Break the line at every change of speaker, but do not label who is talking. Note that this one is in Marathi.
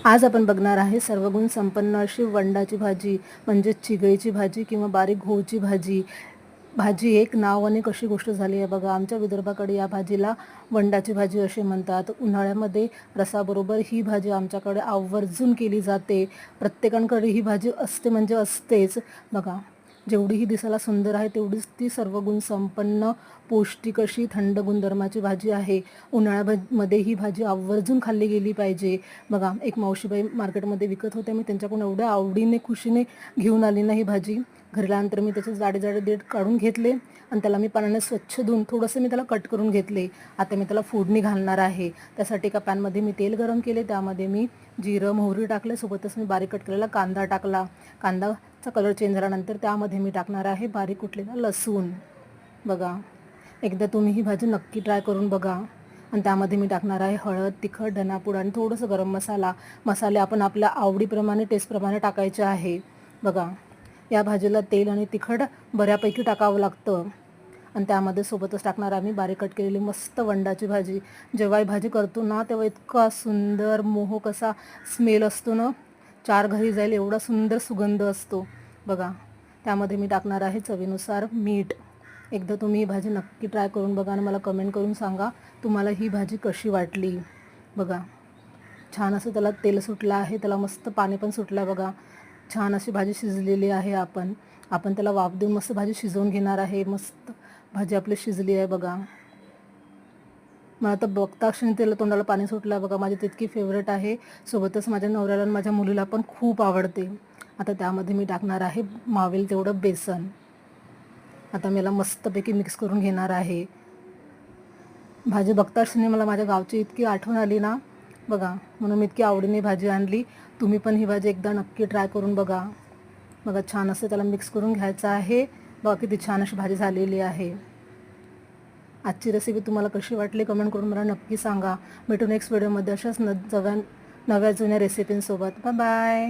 आज आपण बघणार आहे सर्वगुण संपन्न अशी वंडाची भाजी म्हणजे चिगळीची भाजी किंवा बारीक घोळची भाजी. भाजी एक नाव आणि कशी गोष्ट झाली आहे बघा. आमच्या विदर्भाकडे या भाजीला वंडाची भाजी असे म्हणतात. उन्हाळ्यामध्ये रसाबरोबर ही भाजी आमच्याकडे आवर्जून केली जाते. प्रत्येकाकडे ही भाजी असते म्हणजे असतेच बघा. जेवढी ही दिसायला सुंदर आहे तेवढीच ती सर्वगुण संपन्न पौष्टिक अशी थंड गुणधर्माची भाजी आहे. उन्हाळ्यामध्ये ही भाजी आवर्जून खाल्ली गेली पाहिजे बघा. एक मावशीबाई मार्केटमध्ये विकत होत्या. मी त्यांच्याकडून एवढ्या आवडीने खुशीने घेऊन आली ना ही भाजी. घरी आल्यानंतर मी त्याचे जाडे जाडे देठ काढून घेतले आणि त्याला मी पाण्याने स्वच्छ धुवून थोडंसं मी त्याला कट करून घेतले. आता मी त्याला फोडणी घालणार आहे. त्यासाठी एका पॅनमध्ये मी तेल गरम केले. त्यामध्ये मी जिरं मोहरी टाकले. सोबतच मी बारीक कट केलेला कांदा टाकला. कांदाचा कलर चेंज झाल्यानंतर त्यामध्ये मी टाकणार आहे बारीक कुटलेला लसूण बघा. एकदा तुम्ही ही भाजी नक्की ट्राय करून बघा. आणि त्यामध्ये मी टाकणार आहे हळद, तिखट, धनापूड आणि थोडंसं गरम मसाला. मसाले आपण आपल्या आवडीप्रमाणे टेस्टप्रमाणे टाकायचे आहे बघा. या भाजीला तेल आणि तिखट बऱ्यापैकी टाकावं लागतं. आणि त्यामध्ये सोबतच टाकणार आम्ही बारीक कट केलेली मस्त वंडाची भाजी. जेव्हा ही भाजी करतो ना तेव्हा इतका सुंदर मोहक असा स्मेल असतो ना, चार घरी जाईल एवढा सुंदर सुगंध असतो बघा. त्यामध्ये मी टाकणार आहे चवीनुसार मीठ. एकदा तुम्ही ही भाजी नक्की ट्राय करून बघा आणि मला कमेंट करून सांगा तुम्हाला ही भाजी कशी वाटली बघा. छान असं त्याला तेल सुटलं आहे, त्याला मस्त पाणी पण सुटलं बघा. छान अशी भाजी शिजलेली आहे. आपण त्याला वाफ देऊन मस्त भाजी शिजवून घेणार आहे. मस्त भाजी आपली शिजली आहे बघा. मला तर बघता क्षणी त्याला तोंडाला पाणी सुटलं आहे बघा. माझी तितकी फेवरेट आहे. सोबतच माझ्या नवऱ्याला आणि माझ्या मुलीला पण खूप आवडते. आता त्यामध्ये मी टाकणार आहे मावेल तेवढं बेसन. आता मी याला मस्तपैकी मिक्स करून घेणार आहे. भाजी बघता क्षणी मला माझ्या गावची इतकी आठवण आली ना बघा, म्हणून मी इतकी आवडीने भाजी आणली. तुम्ही पण ही भाजी एकदा नक्की ट्राय करून बघा. बघा छान असं त्याला मिक्स करून घ्यायचं आहे बघा. किती छान अशी भाजी झालेली आहे. आजची रेसिपी तुम्हाला कशी वाटली कमेंट करून मला नक्की सांगा. भेटू नेक्स्ट व्हिडिओमध्ये अशाच नव्या जुन्या रेसिपींसोबत. Bye bye.